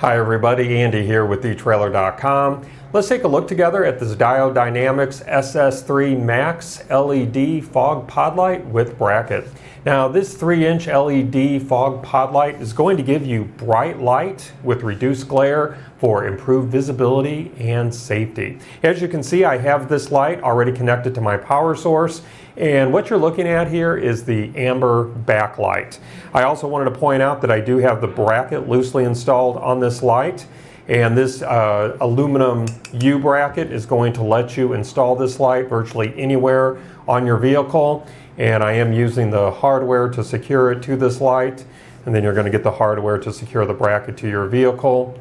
Hi everybody, Andy here with etrailer.com. Let's take a look together at this Diode Dynamics SS3 Max LED fog pod light with bracket. Now this 3-inch LED fog pod light is going to give you bright light with reduced glare for improved visibility and safety. As you can see, I have this light already connected to my power source, and what you're looking at here is the amber backlight. I also wanted to point out that I do have the bracket loosely installed on this light, and this aluminum U bracket is going to let you install this light virtually anywhere on your vehicle, and I am using the hardware to secure it to this light, and then you're going to get the hardware to secure the bracket to your vehicle.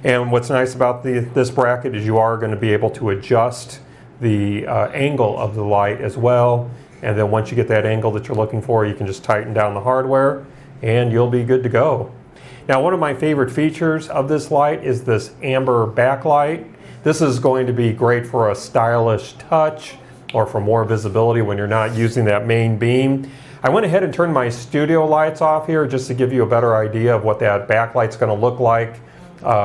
And what's nice about this bracket is you are going to be able to adjust the angle of the light as well, and then once you get that angle that you're looking for, you can just tighten down the hardware and you'll be good to go. Now, one of my favorite features of this light is this amber backlight. This is going to be great for a stylish touch or for more visibility when you're not using that main beam. I went ahead and turned my studio lights off here just to give you a better idea of what that backlight's going to look like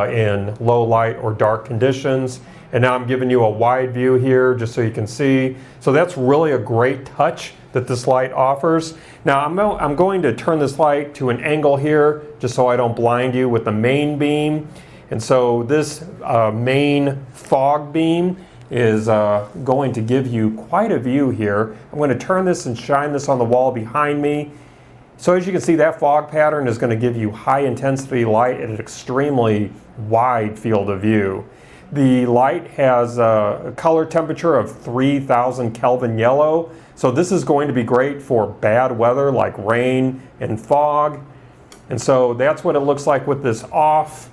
in low light or dark conditions. And now I'm giving you a wide view here just so you can see. So that's really a great touch that this light offers. Now I'm going to turn this light to an angle here just so I don't blind you with the main beam. And so this main fog beam is going to give you quite a view here. I'm going to turn this and shine this on the wall behind me. So as you can see, that fog pattern is going to give you high intensity light at an extremely wide field of view. The light has a color temperature of 3000 Kelvin yellow, so this is going to be great for bad weather like rain and fog. And so that's what it looks like with this off,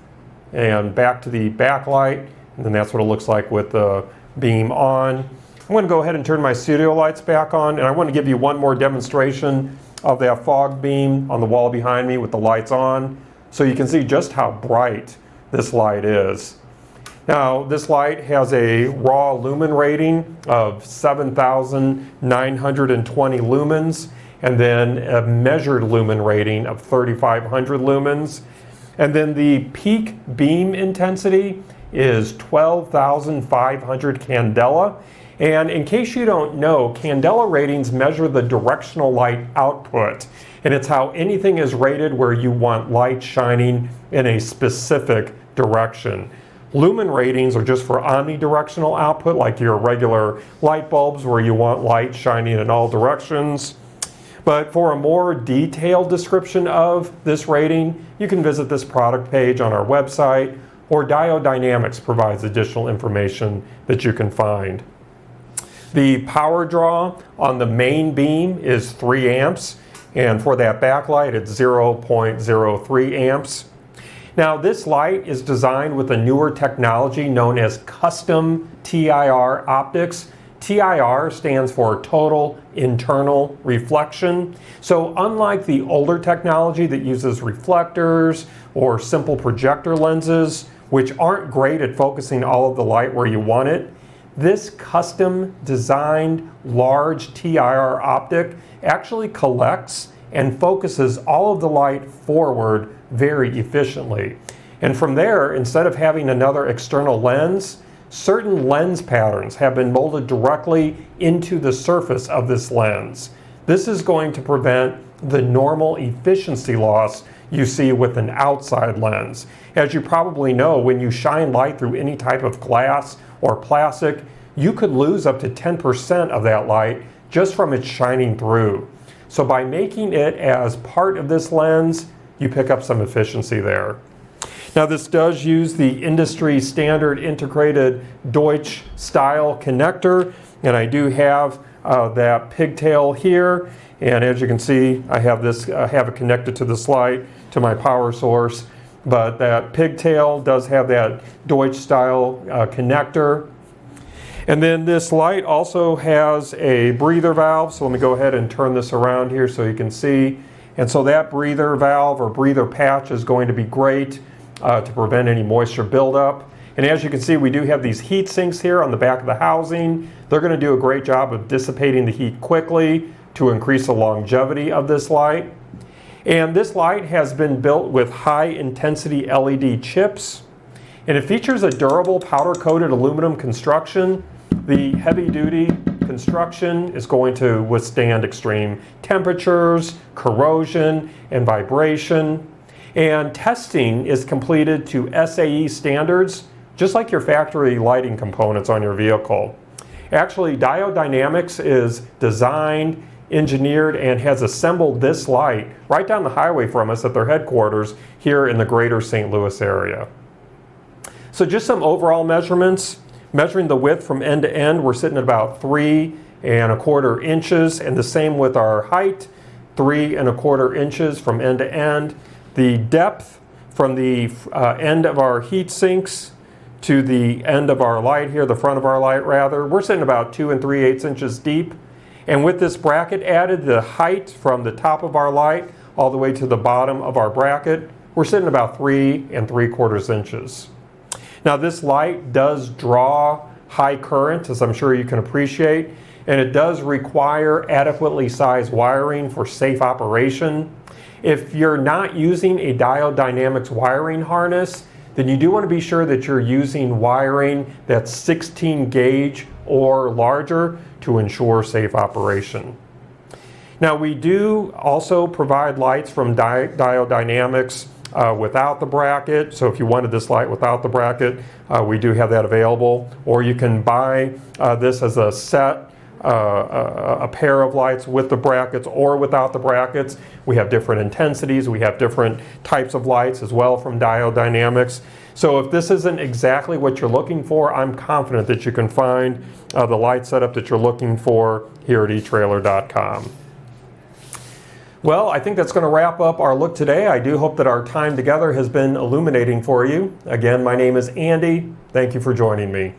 and back to the backlight, and then that's what it looks like with the beam on. I'm going to go ahead and turn my studio lights back on, and I want to give you one more demonstration of that fog beam on the wall behind me with the lights on, so you can see just how bright this light is. Now, this light has a raw lumen rating of 7,920 lumens, and then a measured lumen rating of 3,500 lumens. And then the peak beam intensity is 12,500 candela. And in case you don't know, candela ratings measure the directional light output. And it's how anything is rated where you want light shining in a specific direction. Lumen ratings are just for omnidirectional output, like your regular light bulbs where you want light shining in all directions. But for a more detailed description of this rating, you can visit this product page on our website, or Diode Dynamics provides additional information that you can find. The power draw on the main beam is 3 amps, and for that backlight it's 0.03 amps. Now this light is designed with a newer technology known as custom TIR optics. TIR stands for total internal reflection. So unlike the older technology that uses reflectors or simple projector lenses, which aren't great at focusing all of the light where you want it, this custom designed large TIR optic actually collects and focuses all of the light forward very efficiently. And from there, instead of having another external lens, certain lens patterns have been molded directly into the surface of this lens. This is going to prevent the normal efficiency loss you see with an outside lens. As you probably know, when you shine light through any type of glass or plastic, you could lose up to 10% of that light just from it shining through. So by making it as part of this lens, you pick up some efficiency there. Now this does use the industry standard integrated Deutsch style connector, and I do have that pigtail here, and as you can see, I have it connected to this light to my power source, but that pigtail does have that Deutsch style connector. And then this light also has a breather valve, so let me go ahead and turn this around here so you can see. And so that breather valve or breather patch is going to be great to prevent any moisture buildup. And as you can see, we do have these heat sinks here on the back of the housing. They're going to do a great job of dissipating the heat quickly to increase the longevity of this light. And this light has been built with high intensity LED chips, and it features a durable powder coated aluminum construction. The heavy duty construction is going to withstand extreme temperatures, corrosion, and vibration. And testing is completed to SAE standards, just like your factory lighting components on your vehicle. Actually, Diode Dynamics is designed, engineered, and has assembled this light right down the highway from us at their headquarters here in the greater St. Louis area. So just some overall measurements. Measuring the width from end to end, we're sitting at about 3¼ inches, and the same with our height, 3¼ inches from end to end. The depth from the end of our heat sinks to the end of our light here, the front of our light rather, we're sitting about 2 3/8 inches deep. And with this bracket added, the height from the top of our light all the way to the bottom of our bracket, we're sitting about 3 3/4 inches. Now this light does draw high current, as I'm sure you can appreciate, and it does require adequately sized wiring for safe operation. If you're not using a Diode Dynamics wiring harness, then you do want to be sure that you're using wiring that's 16 gauge or larger to ensure safe operation. Now we do also provide lights from Diode Dynamics without the bracket. So if you wanted this light without the bracket, we do have that available. Or you can buy this as a set, a pair of lights with the brackets or without the brackets. We have different intensities. We have different types of lights as well from Diode Dynamics. So if this isn't exactly what you're looking for, I'm confident that you can find the light setup that you're looking for here at etrailer.com. Well, I think that's going to wrap up our look today. I do hope that our time together has been illuminating for you. Again, my name is Andy. Thank you for joining me.